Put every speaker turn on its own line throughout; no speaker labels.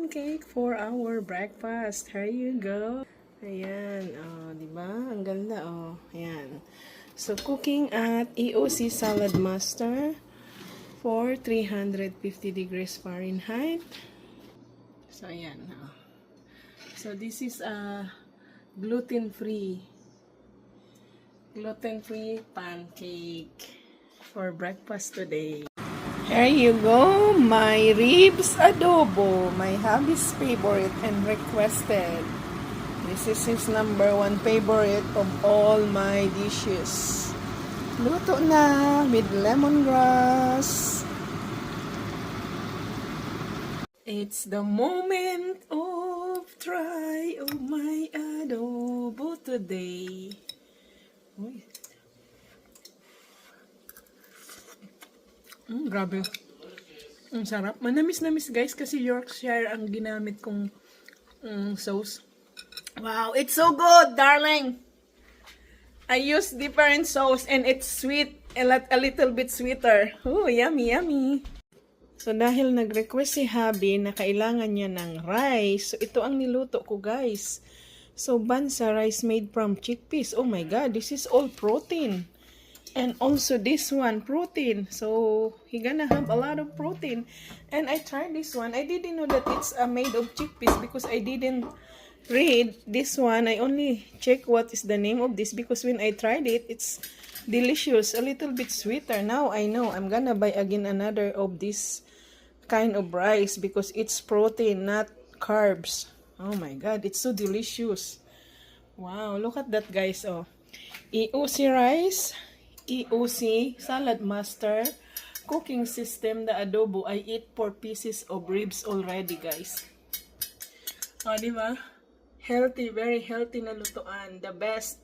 pancake for our breakfast. Here you go. Ayan, oh, di ba? Ang ganda, oh. Ayan. So, cooking at EOC Salad Master for 350 degrees Fahrenheit. So, ayan, oh. So, this is a gluten-free pancake for breakfast today. Here you go, my ribs adobo, my hubby's favorite and requested. This is his #1 favorite of all my dishes. Luto na with lemongrass. It's the moment of try of my adobo today. Uy. Grabe. Ang sarap. Manamis-namis guys kasi Yorkshire ang ginamit kong sauce. Wow, it's so good, darling. I use different sauce and it's sweet, a little bit sweeter. Oh, yummy, yummy. So dahil nag-request si hubby na kailangan niya ng rice, so ito ang niluto ko guys. So bansa rice made from chickpeas. Oh my god, this is all protein. And also this one, protein. So, he gonna have a lot of protein. And I tried this one. I didn't know that it's made of chickpeas because I didn't read this one. I only check what is the name of this because when I tried it, it's delicious. A little bit sweeter. Now, I know. I'm gonna buy again another of this kind of rice because it's protein, not carbs. Oh my God, it's so delicious. Wow, look at that guys. Oh, EOC rice. EOC Salad Master cooking system, the adobo. I eat 4 pieces of ribs already, guys. O, diba? Healthy, very healthy na lutuan. The best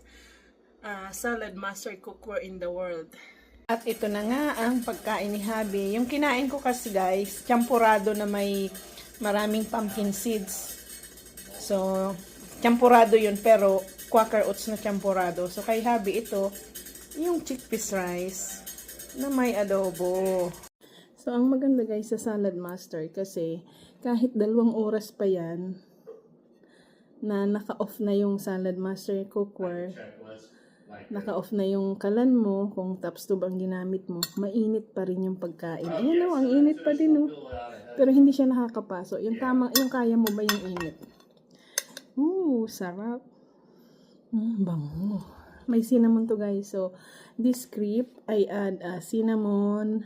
Salad Master cookware in the world. At ito na nga ang pagkain ni hubby. Yung kinain ko kasi, guys, champurado na may maraming pumpkin seeds. So, champurado yun, pero Quaker Oats na champurado. So, kay hubby ito, yung chickpeas rice na may adobo. So, ang maganda guys sa Salad Master kasi kahit 2 oras pa yan na naka-off na yung Salad Master cookware, naka-off na yung kalan mo, kung top stove ang ginamit mo, mainit pa rin yung pagkain. Ayan o, ang init pa din o. Pero hindi siya nakakapaso. Yung tamang, yung kaya mo ba yung init? Ooh, sarap. Bango. May cinnamon to guys. So, this crepe, I add cinnamon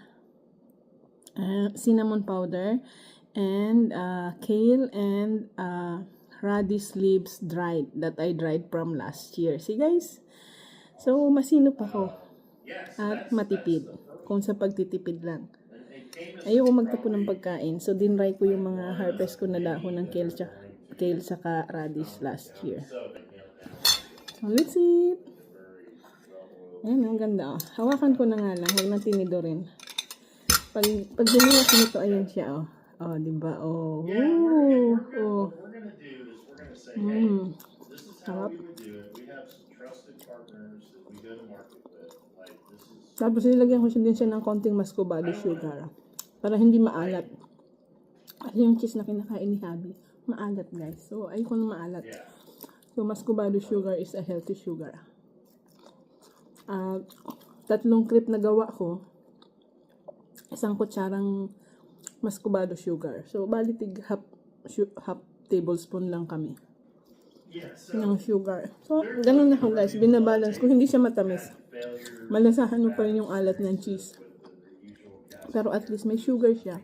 powder and kale and radish leaves dried that I dried from last year. See guys? So, masinop ako at matipid kung sa pagtitipid lang. Ayoko magtapon ng pagkain. So, dinry ko yung mga harvest ko na dahon ng kale saka radish last year. So, let's eat! Ayan, ang ganda. Oh. Hawakan ko na nga lang. Huwag na tinidorin. Pag diniwas nito, ayan siya. Oh, oh diba? Oh. Ooh. Oh. Sarap. Tapos nilagyan ko din siya ng konting muscovado sugar. Para hindi maalat. Kasi yung cheese na kinakain ni hubby, maalat guys. So, ayoko na maalat. So, muscovado sugar is a healthy sugar. 3 crepe na gawa ko, 1 kutsarang muscovado sugar. So, bali half tablespoon lang kami ng sugar. So, ganun na ko guys. Binabalance ko. Hindi siya matamis. Malasahan mo pa rin yung alat ng cheese. Pero at least may sugar siya.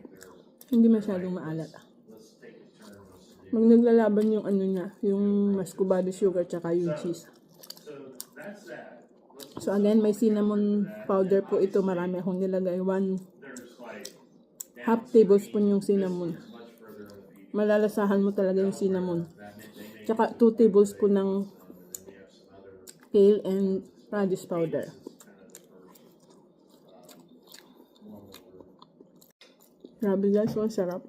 Hindi masyadong maalat. Naglalaban yung ano niya, yung muscovado sugar tsaka yung cheese. So again, may cinnamon powder po ito. Marami akong nilagay. 1/2 tablespoon yung cinnamon. Malalasahan mo talaga yung cinnamon. Tsaka 2 tablespoon ng kale and radish powder. Grabe guys, so sarap.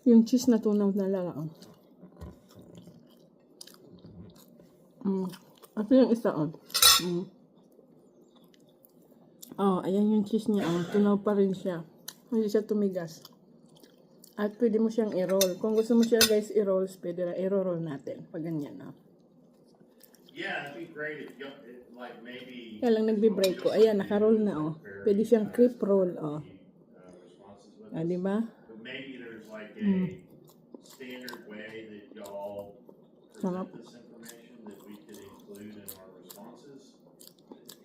Yung cheese na tunaw na lang. At yung isa Oh, ayan yung cheese niya. Oh, tunaw pa rin siya. Hindi siya tumigas. At pwede mo siyang i-roll. Kung gusto mo siya guys i-roll, pwede na i-roll natin. Pag ganyan, no?
Yeah, it'd be great if you, like maybe.
Kaya lang nagbe-break ko. Ayan, naka-roll na, oh. Pwede siyang creep roll, oh.
Responses with
Ah,
this.
di ba?
But maybe there's like a standard way that y'all
Sarap.
present this information that we could include in our responses.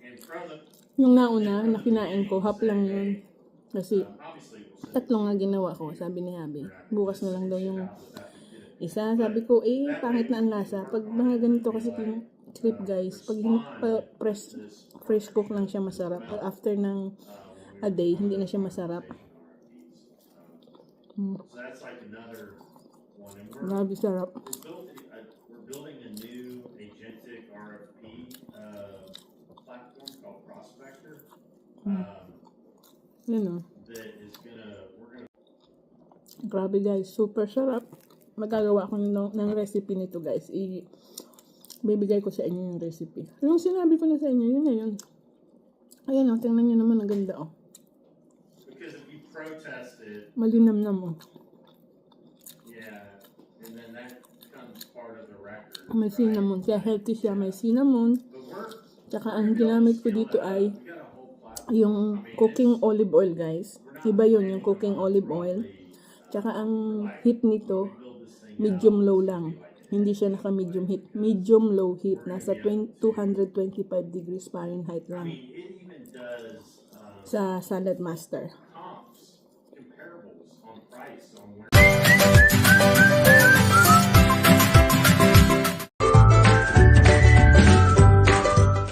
And from the,
Yung nauna, na kinain ko, half lang yun. Kasi,
obviously we'll send
tatlo nga ginawa ko, sabi ni Habi. Bukas na lang daw yung isa. Sabi ko, pangit na ang lasa. Pag mga ganito kasi yung trip guys, pag fresh cook lang siya masarap. Pag after ng a day, hindi na siya masarap.
So that's like another one. And
Grabe sarap.
we're building a new agentic RFP platform called Prospector.
Yun o.
That is we're gonna.
Grabe guys, super sarap. Magagawa ko ng recipe nito guys. Bibigay ko sa inyo yung recipe. Yung sinabi ko na sa inyo, yun na yun. Ayan o, tingnan nyo naman, ang ganda o.
Because if you protested,
Malinamnam o.
yeah, and then that becomes part of the record.
May cinnamon. Kaya healthy siya. May cinnamon.
But we're
Tsaka ang ginamit ko dito ay
we got a whole platform.
yung cooking olive oil guys. Iba yun, yung cooking olive oil. Tsaka ang heat nito, medium low lang. Hindi siya naka-medium heat. Medium low heat. Nasa 225 degrees Fahrenheit lang.
It even does.
Sa Salad Master.